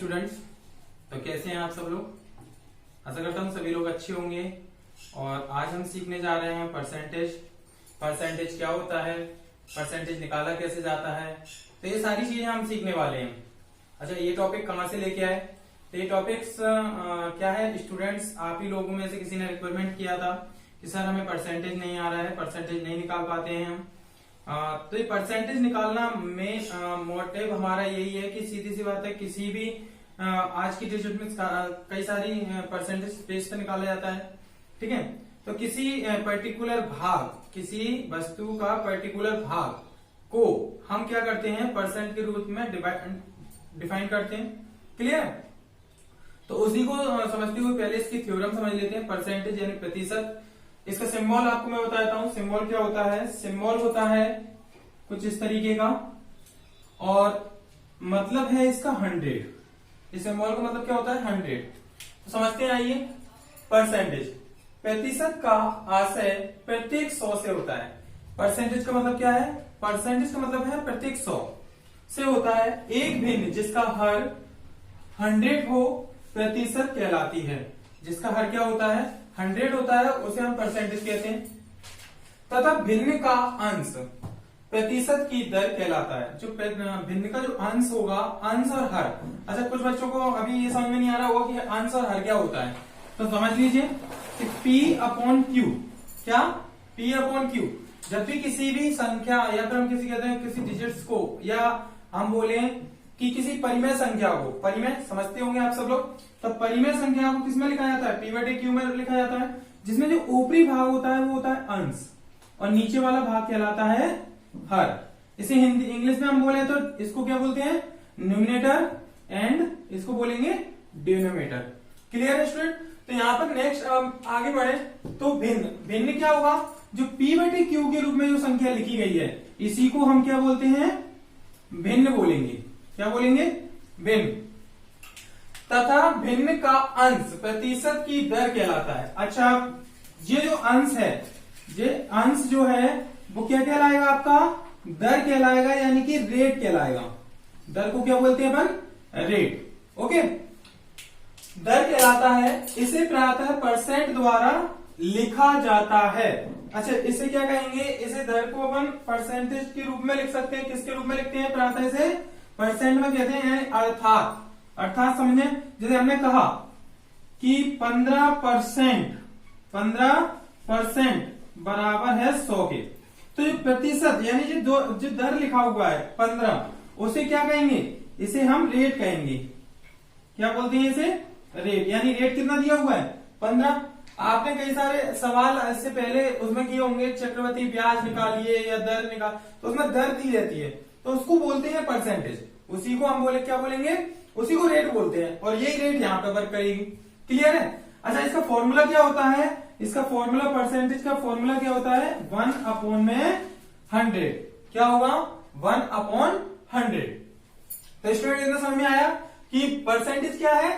Students. तो कैसे हैं आप सब लोग। आशा करता हूँ सभी लोग अच्छे होंगे। और आज हम सीखने जा रहे हैं परसेंटेज क्या होता है, परसेंटेज निकाला कैसे जाता है। तो ये सारी चीजें हम सीखने वाले हैं। अच्छा, ये टॉपिक कहाँ से लेके आए, तो ये टॉपिक्स क्या है स्टूडेंट्स, आप ही लोगों में से किसी ने रिक्वायरमेंट किया था कि सर हमें परसेंटेज नहीं आ रहा है, परसेंटेज नहीं निकाल पाते हैं हम। तो ये परसेंटेज निकालना में मोटिव हमारा यही है कि सीधी सी बात है, किसी भी आज की डेट में कई सारी परसेंटेज बेस पे निकाला जाता है। ठीक है, तो किसी पर्टिकुलर भाग, किसी वस्तु का पर्टिकुलर भाग को हम क्या करते हैं, परसेंट के रूप में डिफाइन करते हैं। क्लियर। तो उसी को समझते हुए पहले इसकी थ्योरम समझ लेते हैं। परसेंटेज यानी प्रतिशत, इसका सिंबल आपको मैं बताता हूं। सिंबल क्या होता है, सिंबल होता है कुछ इस तरीके का और मतलब है इसका 100। इस सिंबल का मतलब क्या होता है 100। तो समझते हैं, आइए। परसेंटेज, प्रतिशत का आशय प्रत्येक 100 से होता है। परसेंटेज का मतलब क्या है, परसेंटेज का मतलब है प्रत्येक 100 से होता है। एक भिन्न जिसका हर 100 हो प्रतिशत कहलाती है। जिसका हर क्या होता है 100 होता है, उसे हम परसेंटेज कहते हैं। तथा भिन्न का अंश प्रतिशत की दर कहलाता है। जो भिन्न का जो अंश होगा, अंश और हर। अच्छा, कुछ बच्चों को अभी ये समझ में नहीं आ रहा होगा कि अंश और हर क्या होता है, तो समझ लीजिए कि P/Q, क्या P/Q। जब भी किसी भी संख्या या फिर हम किसी कहते हैं किसी डिजिट्स को, या हम बोले कि किसी परिमेय संख्या को, परिमेय समझते होंगे आप सब लोग, तो परिमेय संख्या को किसमें लिखा जाता है, P/Q में लिखा जाता है। जिसमें जो ऊपरी भाग होता है वो होता है अंश और नीचे वाला भाग कहलाता है हर। इसे हिंदी इंग्लिश में हम बोले तो इसको क्या बोलते हैं, न्यूमिनेटर, एंड इसको बोलेंगे डिनोमिनेटर। क्लियर है स्टूडेंट। तो यहाँ पर नेक्स्ट आगे बढ़े तो भिन्न क्या होगा, जो P/Q के रूप में जो संख्या लिखी गई है इसी को हम क्या बोलते हैं, भिन्न बोलेंगे। क्या बोलेंगे, भिन्न। तथा भिन्न का अंश प्रतिशत की दर कहलाता है। अच्छा, ये जो अंश है, ये अंश जो है वो क्या कहलाएगा, आपका दर कहलाएगा, यानी कि रेट कहलाएगा। दर को क्या बोलते हैं अपन, रेट। ओके, दर कहलाता है। इसे प्रायतः परसेंट द्वारा लिखा जाता है। अच्छा, इसे क्या कहेंगे, इसे दर को अपन परसेंटेज के रूप में लिख सकते हैं। किसके रूप में लिखते हैं, प्रायतः इसे परसेंट में कहते हैं। अर्थात समझे, जैसे हमने कहा कि 15% बराबर है 100 के, तो ये प्रतिशत यानी जो दर लिखा हुआ है 15, उसे क्या कहेंगे, इसे हम रेट कहेंगे। क्या बोलते हैं इसे, रेट। यानी रेट कितना दिया हुआ है 15। आपने कई सारे सवाल इससे पहले उसमें किए होंगे, चक्रवृद्धि ब्याज निकालिए या दर निकाल, तो उसमें दर दी रहती है, तो उसको बोलते हैं परसेंटेज। उसी को हम क्या बोलेंगे, उसी को रेट बोलते हैं। और यही रेट यहाँ पे वर्क करेगी। क्लियर है। अच्छा, इसका फॉर्मूला क्या होता है, इसका फॉर्मूला, परसेंटेज का फॉर्मूला क्या होता है, 1/100। क्या होगा, 1/100। तो स्टूडेंट इतना समझ में आया कि परसेंटेज क्या है,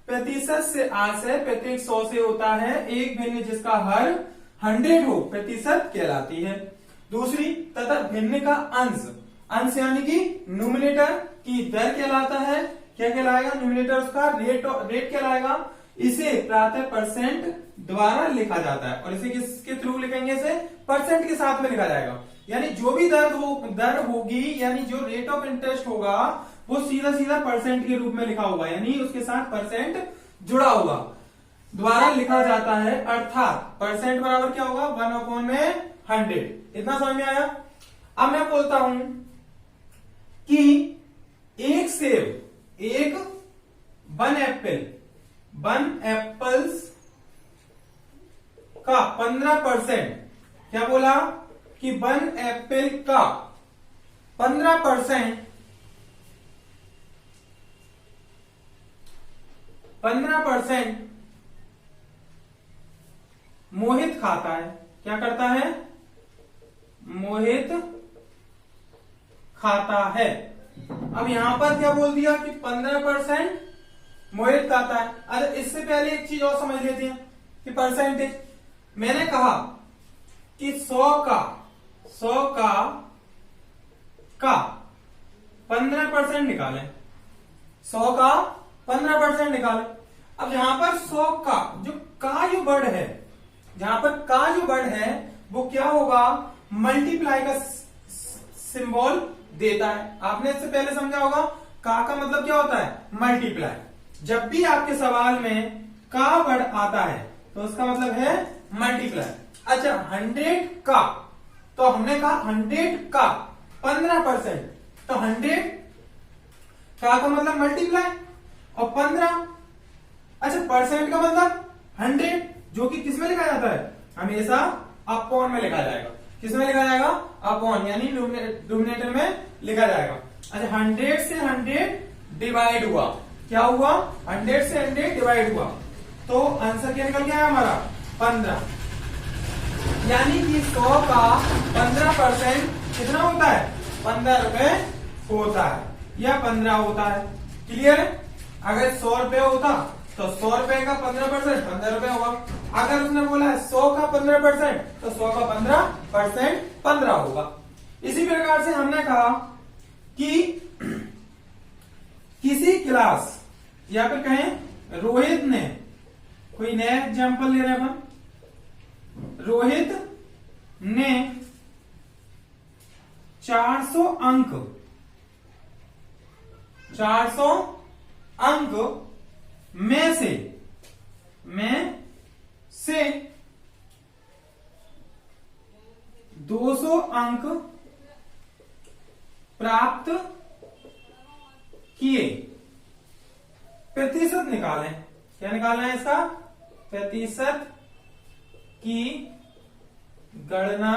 प्रतिशत से आशय प्रत्येक 100 से होता है। एक भिन्न जिसका हर 100 हो प्रतिशत कहलाती है। दूसरी, तथा भिन्न का अंश यानी कि न्यूमिनेटर की दर कहलाता है। क्या कहलाएगा, न्यूमिनेटर उसका रेट कहलाएगा। इसे प्रायतः परसेंट द्वारा लिखा जाता है। और इसे किसके थ्रू लिखेंगे, इसे परसेंट के साथ में लिखा जाएगा। यानी जो भी दर होगी, यानी जो रेट ऑफ इंटरेस्ट होगा वो सीधा परसेंट के रूप में लिखा होगा, यानी उसके साथ परसेंट जुड़ा होगा, द्वारा लिखा जाता है। अर्थात परसेंट बराबर क्या होगा, 1/100। इतना समझ में आया। अब मैं बोलता हूं कि एक सेब, एक 1 एप्पल्स का 15%, क्या बोला कि 1 एप्पल का 15% मोहित खाता है। क्या करता है, मोहित खाता है। अब यहां पर क्या बोल दिया कि 15% मोहित खाता है। अरे इससे पहले एक चीज और समझ लेते हैं कि परसेंटेज, मैंने कहा कि 100 का 15% निकालें। 100 का 15% निकाले। अब यहां पर 100 का जो वर्ड है, जहां पर का जो वर्ड है वो क्या होगा, मल्टीप्लाई का सिंबल देता है। आपने इससे पहले समझा होगा का मतलब क्या होता है, मल्टीप्लाई। जब भी आपके सवाल में का वर्ड आता है तो उसका मतलब है मल्टीप्लाई। अच्छा 100 का, तो हमने कहा 100 का 15%, तो 100 का मतलब मल्टीप्लाई और 15। अच्छा परसेंट का मतलब 100, जो कि किस में लिखा जाता है, हमेशा अपॉन में लिखा जाएगा। किस में लिखा जाएगा, अपॉन, यानी डिनोमिनेटर में लिखा जाएगा। अच्छा 100 से 100 डिवाइड हुआ, क्या हुआ, 100 से 100 डिवाइड हुआ, तो आंसर क्या निकल गया हमारा 15। यानी कि 100 का 15% कितना होता है, 15 रुपए होता है या 15 होता है। क्लियर है। अगर 100 रुपए होता तो 100 रुपए का 15% 15 रुपए होगा। अगर उसने बोला है 100 का 15% तो 100 का 15% 15 होगा। इसी प्रकार से हमने कहा कि किसी क्लास या फिर कहें रोहित ने, कोई नया एग्जाम्पल ले रहे हैं अपन, रोहित ने 400 अंक में से 200 अंक प्राप्त किए। प्रतिशत निकालें। क्या निकालना है इसका, प्रतिशत की गणना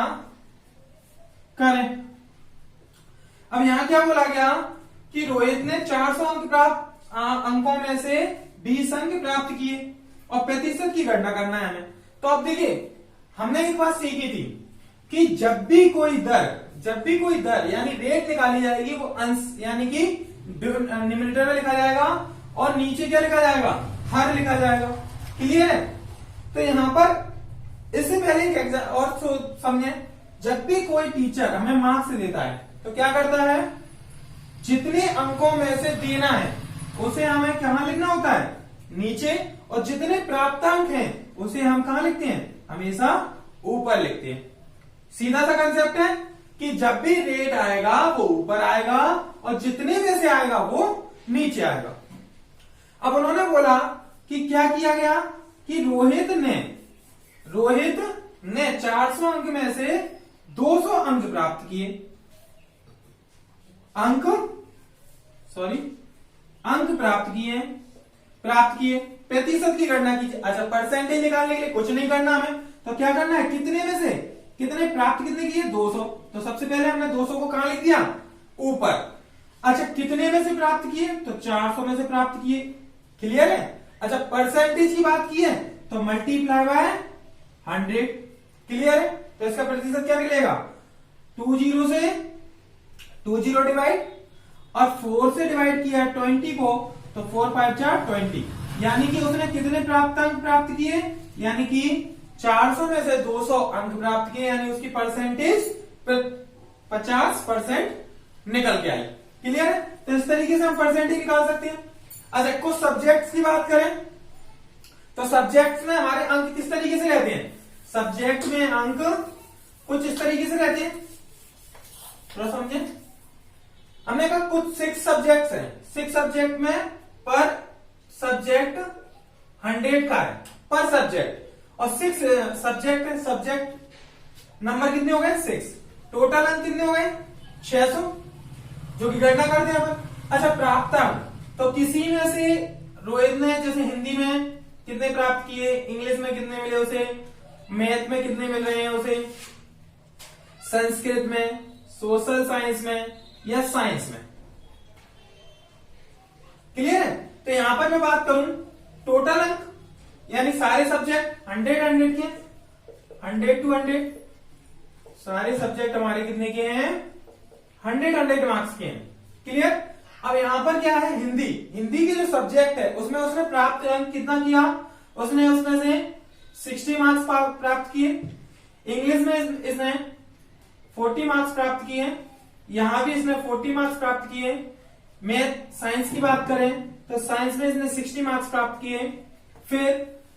करें। अब यहां क्या बोला गया कि रोहित ने 400 अंकों में से 20 अंक प्राप्त किए और प्रतिशत की गणना करना है हमें। तो अब देखिए हमने एक बात सीखी थी कि जब भी कोई दर यानी रेट निकाली जाएगी वो अंश यानी कि न्यूमरेटर में लिखा जाएगा और नीचे क्या लिखा जाएगा, हर लिखा जाएगा। क्लियर है। तो यहां पर इससे पहले एक एग्जाम और समझे, जब भी कोई टीचर हमें मार्क्स देता है तो क्या करता है, जितने अंकों में से देना है उसे हमें कहां लिखना होता है, नीचे, और जितने प्राप्तांक हैं उसे हम कहां लिखते हैं, हमेशा ऊपर लिखते हैं। सीधा सा कंसेप्ट है कि जब भी रेट आएगा वो ऊपर आएगा और जितने में से आएगा वो नीचे आएगा। अब उन्होंने बोला कि क्या किया गया कि रोहित ने 400 अंक में से 200 अंक प्राप्त किए। अंक प्राप्त किए। प्रतिशत की गणना कीजिए। अच्छा परसेंटेज निकालने के लिए कुछ नहीं करना हमें, तो क्या करना है, कितने में से कितने प्राप्त कितने किए, 200। तो सबसे पहले हमने 200 को कहां लिख दिया, ऊपर। अच्छा कितने में से प्राप्त किए, तो 400 में से प्राप्त किए। क्लियर है। अच्छा परसेंटेज की बात की है तो मल्टीप्लाई बाय 100। क्लियर है। तो इसका प्रतिशत क्या निकलेगा, 20 से 20 डिवाइड और 4 से डिवाइड किया 20 को, तो 4 5 4 20, यानी कि उसने कितने प्राप्तांक प्राप्त किए, यानी कि 400 में से 200 अंक प्राप्त किए, यानी उसकी परसेंटेज 50% निकल के आई। क्लियर है। तो इस तरीके से हम परसेंटेज निकाल सकते हैं। अच्छा कुछ सब्जेक्ट्स की बात करें तो सब्जेक्ट्स में हमारे अंक किस तरीके से रहते हैं, सब्जेक्ट में अंक कुछ इस तरीके से रहते हैं, थोड़ा समझे। हमने कहा कुछ 6 सब्जेक्ट्स हैं, 6 सब्जेक्ट में पर सब्जेक्ट 100 का है पर सब्जेक्ट, और 6 सब्जेक्ट है, सब्जेक्ट नंबर कितने हो गए 6, टोटल अंक कितने हो गए 600, जो कि गणना करते हैं अपन। अच्छा प्राप्तांक, तो किसी में से रोहित ने जैसे हिंदी में कितने प्राप्त किए, इंग्लिश में कितने मिले उसे, मैथ में कितने मिल रहे हैं उसे, संस्कृत में, सोशल साइंस में या साइंस में। क्लियर है। तो यहां पर मैं बात करूं टोटल अंक, यानी सारे सब्जेक्ट 100 के, 100 to 100 सारे सब्जेक्ट हमारे कितने के हैं, 100 मार्क्स के हैं। क्लियर। अब यहां पर क्या है, हिंदी के जो सब्जेक्ट है उसमें उसने प्राप्त अंक कितना किया, उसने उसमें से 60 मार्क्स प्राप्त किए। इंग्लिश में इसने 40 मार्क्स प्राप्त किए, यहां भी इसने 40 मार्क्स प्राप्त किए। मैथ साइंस की बात करें तो साइंस में इसने 60 मार्क्स प्राप्त किए। फिर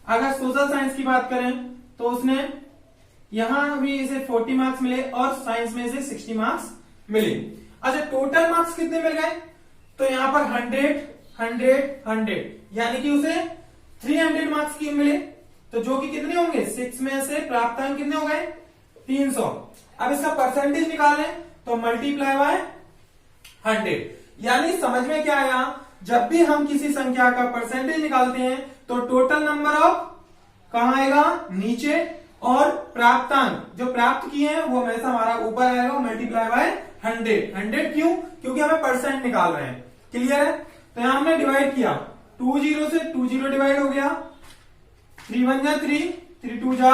अगर सोशल साइंस की बात करें तो उसने यहां भी इसे 40 मार्क्स मिले और साइंस में इसे 60 मार्क्स मिले। अच्छा, टोटल मार्क्स कितने मिल गए? तो यहां पर 100 यानी कि उसे 300 मार्क्स की मिले। तो जो कि कितने होंगे, 6 में से प्राप्तांक कितने हो गए, 300। अब इसका परसेंटेज निकालें तो मल्टीप्लाई बाय 100। यानी समझ में क्या आया, जब भी हम किसी संख्या का परसेंटेज निकालते हैं तो टोटल नंबर ऑफ कहां आएगा, नीचे, और प्राप्तांक जो प्राप्त किए हैं वो हमेशा हमारा ऊपर आएगा, मल्टीप्लाई बाय 100 क्यों, क्योंकि हमें परसेंट निकाल रहे हैं। क्लियर है? तो यहां हमने डिवाइड किया, 2 0 से 2 0 डिवाइड हो गया, 3 1 जा 3, 3 2 जा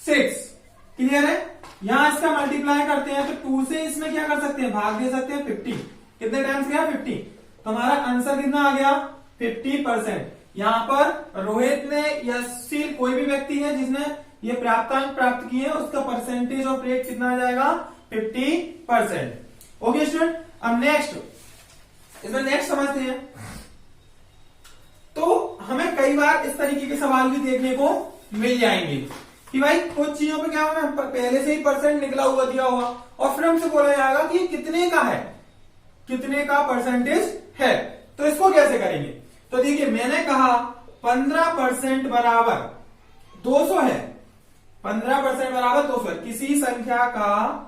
6। क्लियर है? यहां इसका मल्टीप्लाई करते हैं तो 2 से इसमें क्या कर सकते हैं, भाग दे सकते हैं 50। कितने टाइम्स गया, 50। तो हमारा आंसर कितना आ गया, 50%। यहां पर रोहित ने या सुशील कोई भी व्यक्ति है जिसने ये प्राप्तांक प्राप्त किए, उसका परसेंटेज ऑफ रेट कितना आ जाएगा, 50%। ओके स्टूडेंट, अब नेक्स्ट, इसमें नेक्स्ट समझते हैं। तो हमें कई बार इस तरीके के सवाल भी देखने को मिल जाएंगे कि भाई कुछ चीजों पे क्या होगा, पहले से ही परसेंट निकला हुआ दिया होगा और फिर हमसे बोला जाएगा कि कितने का है, कितने का परसेंटेज है। तो इसको कैसे करेंगे? तो देखिए, मैंने कहा 15% बराबर 200 है, 15% बराबर 200 है। किसी संख्या का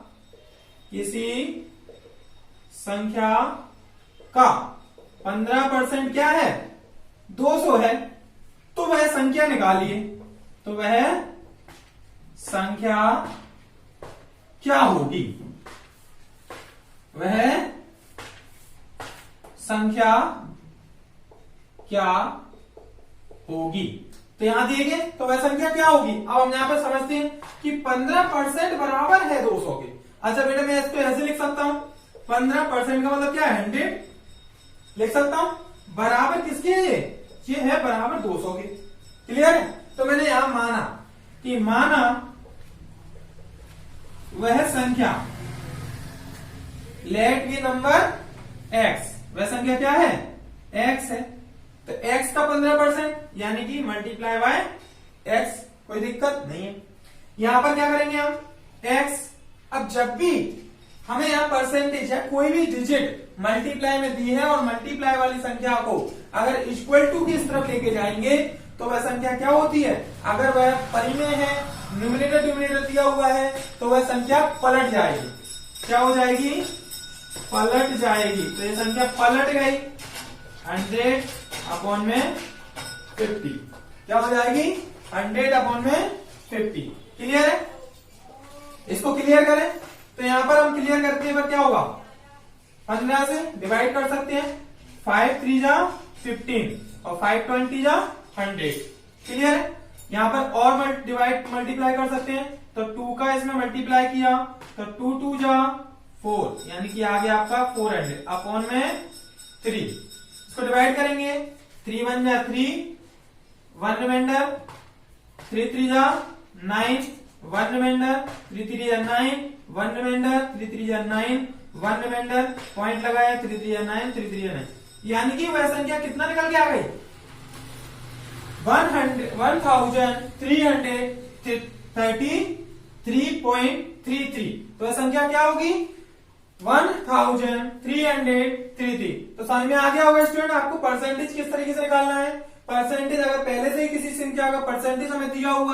15% क्या है, 200 है। तो वह संख्या निकालिए, तो वह संख्या क्या होगी, वह संख्या क्या होगी। तो यहां दिए तो वह संख्या क्या होगी। अब हम यहां पर समझते हैं कि 15% बराबर है 200 के। अच्छा बेटा, मैं इसको ऐसे लिख सकता हूं, 15% का मतलब क्या है, 100 लिख सकता हूं। बराबर किसके है, ये है बराबर 200 के। क्लियर है? तो मैंने यहां माना वह संख्या, लेट बी नंबर x, वह संख्या क्या है, x है। तो x का 15% यानी कि मल्टीप्लाई बाय x, कोई दिक्कत नहीं है। यहां पर क्या करेंगे हम, x। अब जब भी हमें यहां परसेंटेज या कोई भी डिजिट मल्टीप्लाई में दी है और मल्टीप्लाई वाली संख्या को अगर इक्वल टू की इस तरफ लेके जाएंगे तो वह संख्या क्या होती है, अगर वह परिमेय है, न्यूमरेटर डिनोमिनेटर दिया हुआ है, तो वह संख्या पलट जाएगी। क्या हो जाएगी, पलट जाएगी। तो ये संख्या पलट गई, 100/50 क्या हो जाएगी, 100/50। क्लियर है? इसको क्लियर करें तो यहां पर हम क्लियर करते हैं, क्या होगा, 15 से डिवाइड कर सकते हैं, 5 3 जा 15 और 5 20 जा 100। क्लियर है? यहां पर और मल्टीप्लाई कर सकते हैं, तो 2 का इसमें मल्टीप्लाई किया तो 2 2 जा 4, यानी कि आ गया आपका 400/3। इसको डिवाइड करेंगे, 3 1 जा 3, 1 रिमाइंडर, 3 3 जा 9, 1 रिमाइंडर, 3 3 जा 9, 1 रिमाइंडर, 3 3 जा 9, 1 रिमाइंडर, पॉइंट लगाया, 3 3 जा 9, 3 3 जा 9। यानी कि वह संख्या कितना निकल के आ गई, 1333.33। तो वह संख्या क्या होगी, 1333। तो समझ में आ गया होगा स्टूडेंट आपको परसेंटेज किस तरीके से निकालना है। परसेंटेज अगर पहले से ही किसी संख्या का परसेंटेज हमें दिया हुआ है